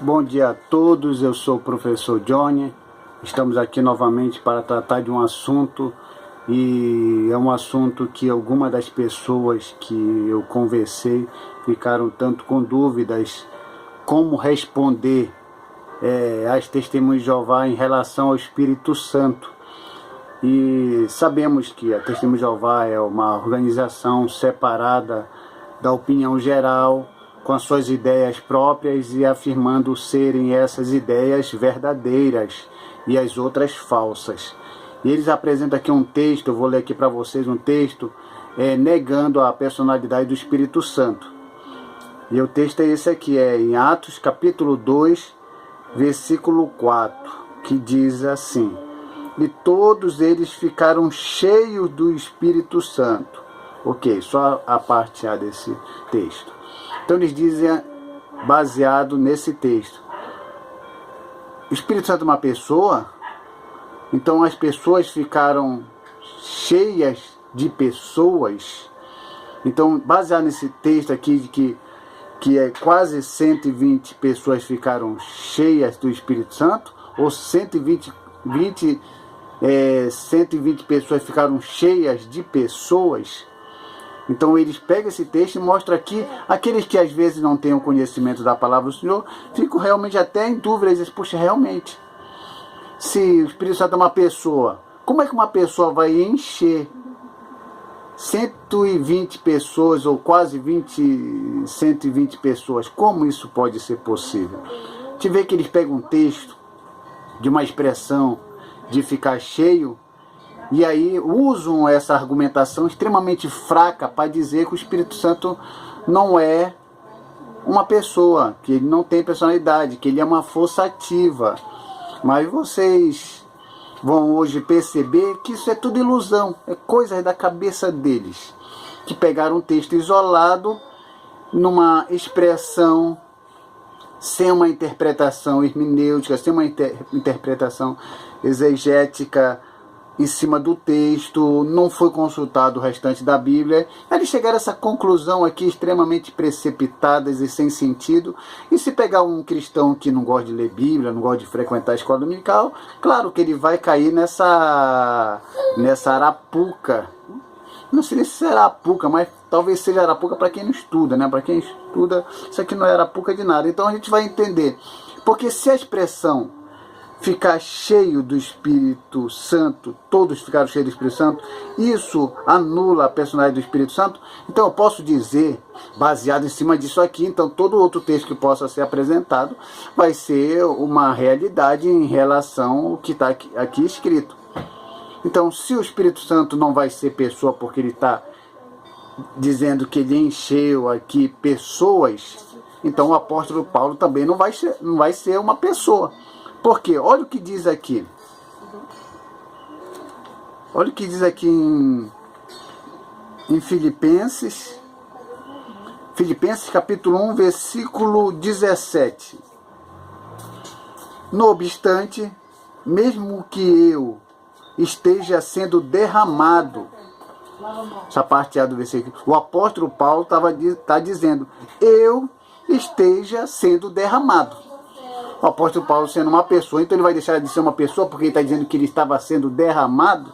Bom dia a todos, eu sou o professor Johnny. Estamos aqui novamente para tratar de um assunto, e é um assunto que algumas das pessoas que eu conversei ficaram tanto com dúvidas como responder às testemunhas de Jeová em relação ao Espírito Santo. E sabemos que a Testemunha de Jeová é uma organização separada da opinião geral, com as suas ideias próprias e afirmando serem essas ideias verdadeiras e as outras falsas. E eles apresentam aqui um texto, eu vou ler aqui para vocês um texto, negando a personalidade do Espírito Santo. E o texto é esse aqui, é em Atos capítulo 2, versículo 4, que diz assim: e todos eles ficaram cheios do Espírito Santo. Ok, só a parte A desse texto. Então eles dizem, baseado nesse texto, o Espírito Santo é uma pessoa, então as pessoas ficaram cheias de pessoas. Então, baseado nesse texto aqui, de que é quase 120 pessoas ficaram cheias do Espírito Santo, ou 120 pessoas ficaram cheias de pessoas. Então eles pegam esse texto e mostram aqui, aqueles que às vezes não têm o conhecimento da palavra do Senhor, ficam realmente até em dúvida, e dizem, puxa, realmente, se o Espírito Santo é uma pessoa, como é que uma pessoa vai encher 120 pessoas, ou quase 120 pessoas? Como isso pode ser possível? A gente vê que eles pegam um texto de uma expressão de ficar cheio, e aí usam essa argumentação extremamente fraca para dizer que o Espírito Santo não é uma pessoa, que ele não tem personalidade, que ele é uma força ativa. Mas vocês vão hoje perceber que isso é tudo ilusão, é coisa da cabeça deles, que pegaram um texto isolado, numa expressão, sem uma interpretação hermenêutica, sem uma interpretação exegética em cima do texto, não foi consultado o restante da Bíblia. Eles chegaram a essa conclusão aqui extremamente precipitadas e sem sentido. E se pegar um cristão que não gosta de ler Bíblia, não gosta de frequentar a escola dominical, claro que ele vai cair nessa arapuca. Não sei se será arapuca, mas talvez seja arapuca para quem não estuda, né? Para quem estuda, isso aqui não é arapuca de nada. Então a gente vai entender. Porque se a expressão ficar cheio do Espírito Santo, todos ficaram cheios do Espírito Santo, isso anula a personalidade do Espírito Santo. Então eu posso dizer, baseado em cima disso aqui, então todo outro texto que possa ser apresentado vai ser uma realidade em relação ao que está aqui escrito. Então, se o Espírito Santo não vai ser pessoa, porque ele está dizendo que ele encheu aqui pessoas, então o apóstolo Paulo também não vai ser uma pessoa. Porque, olha o que diz aqui. Olha o que diz aqui em Filipenses. Filipenses capítulo 1, versículo 17. No obstante, mesmo que eu esteja sendo derramado, essa parte A do versículo, o apóstolo Paulo está dizendo, eu esteja sendo derramado. O apóstolo Paulo sendo uma pessoa, então ele vai deixar de ser uma pessoa porque ele está dizendo que ele estava sendo derramado?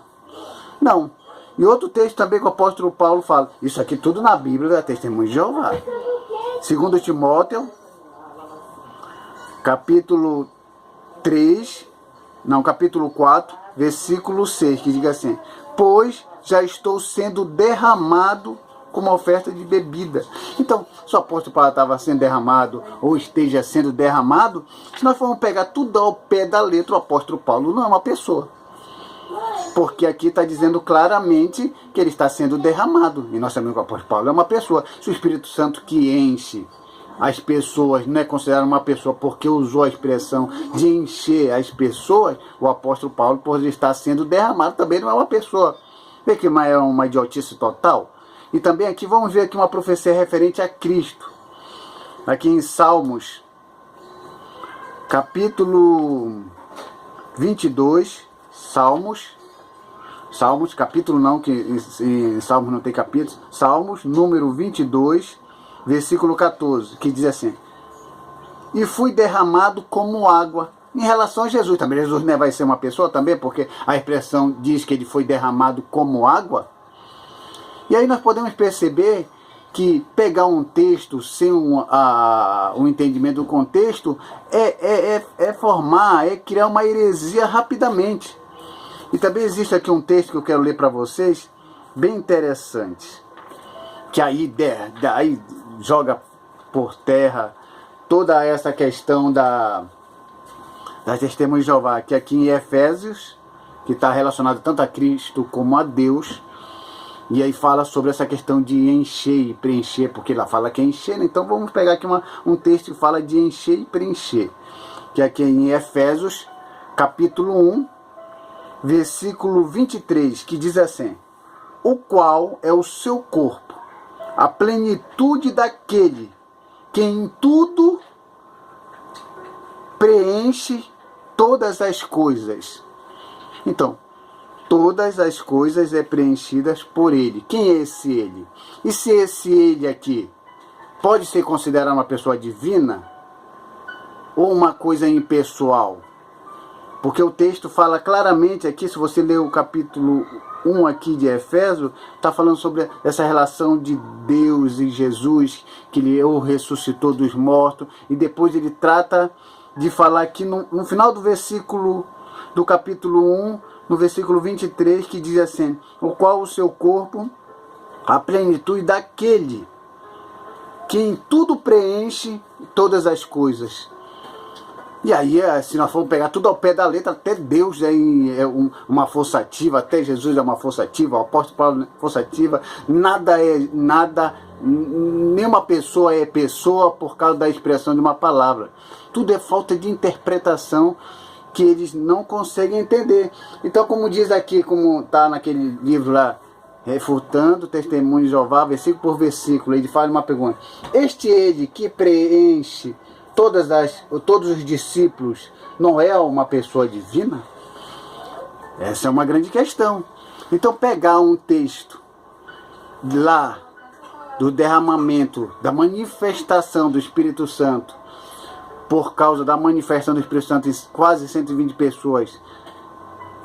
Não. E outro texto também que o apóstolo Paulo fala, isso aqui tudo na Bíblia da Testemunha de Jeová. 2 Timóteo, capítulo 4, versículo 6, que diz assim, pois já estou sendo derramado como oferta de bebida. Então, se o apóstolo Paulo estava sendo derramado, ou esteja sendo derramado, se nós formos pegar tudo ao pé da letra, o apóstolo Paulo não é uma pessoa. Porque aqui está dizendo claramente que ele está sendo derramado. E nós sabemos que o apóstolo Paulo é uma pessoa. Se o Espírito Santo que enche as pessoas não é considerado uma pessoa porque usou a expressão de encher as pessoas, o apóstolo Paulo, por estar sendo derramado, também não é uma pessoa. Vê que é uma idiotice total? E também aqui vamos ver aqui uma profecia referente a Cristo. Aqui em Salmos, capítulo 22, Salmos capítulo não, que em Salmos não tem capítulos, Salmos número 22, versículo 14, que diz assim, e fui derramado como água. Em relação a Jesus também, Jesus não vai ser uma pessoa também, porque a expressão diz que ele foi derramado como água. E aí nós podemos perceber que pegar um texto sem um entendimento do contexto é criar uma heresia rapidamente. E também existe aqui um texto que eu quero ler para vocês, bem interessante, que aí joga por terra toda essa questão das testemunhas de Jeová, que aqui em Efésios, que está relacionado tanto a Cristo como a Deus, e aí fala sobre essa questão de encher e preencher, porque lá fala que é encher, né? Então vamos pegar aqui um texto que fala de encher e preencher, que aqui é em Efésios, capítulo 1, versículo 23, que diz assim: o qual é o seu corpo, a plenitude daquele que em tudo preenche todas as coisas. Então, todas as coisas é preenchidas por ele. Quem é esse ele? E se esse ele aqui pode ser considerado uma pessoa divina ou uma coisa impessoal? Porque o texto fala claramente aqui, se você ler o capítulo 1 aqui de Efésios, está falando sobre essa relação de Deus e Jesus, que ele o ressuscitou dos mortos, e depois ele trata de falar aqui no final do versículo do capítulo 1, no versículo 23, que diz assim: o qual o seu corpo, a plenitude daquele que em tudo preenche todas as coisas. E aí, se nós formos pegar tudo ao pé da letra, até Deus é uma força ativa, até Jesus é uma força ativa, o apóstolo Paulo é uma força ativa, nenhuma pessoa é pessoa por causa da expressão de uma palavra. Tudo é falta de interpretação que eles não conseguem entender. Então, como diz aqui, como está naquele livro lá, refutando o testemunho de Jeová, versículo por versículo, ele faz uma pergunta: este ele que preenche todos os discípulos não é uma pessoa divina? Essa é uma grande questão. Então, pegar um texto lá do derramamento, da manifestação do Espírito Santo, por causa da manifestação do Espírito Santo em quase 120 pessoas,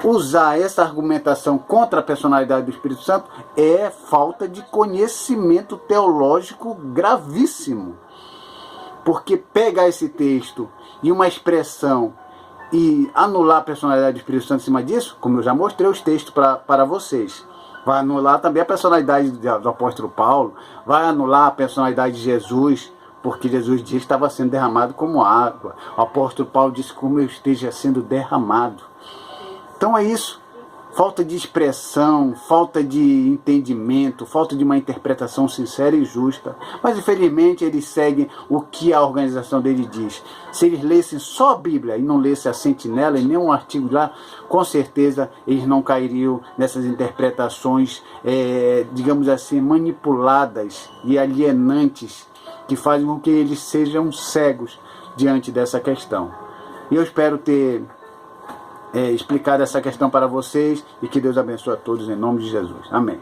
usar essa argumentação contra a personalidade do Espírito Santo é falta de conhecimento teológico gravíssimo. Porque pegar esse texto e uma expressão e anular a personalidade do Espírito Santo em cima disso, como eu já mostrei os textos para vocês, vai anular também a personalidade do apóstolo Paulo, vai anular a personalidade de Jesus, porque Jesus disse que estava sendo derramado como água. O apóstolo Paulo disse como eu esteja sendo derramado. Então é isso. Falta de expressão, falta de entendimento, falta de uma interpretação sincera e justa. Mas infelizmente eles seguem o que a organização dele diz. Se eles lessem só a Bíblia e não lessem a Sentinela e nenhum artigo lá, com certeza eles não cairiam nessas interpretações, digamos assim, manipuladas e alienantes, que fazem com que eles sejam cegos diante dessa questão. E eu espero ter explicado essa questão para vocês e que Deus abençoe a todos em nome de Jesus. Amém.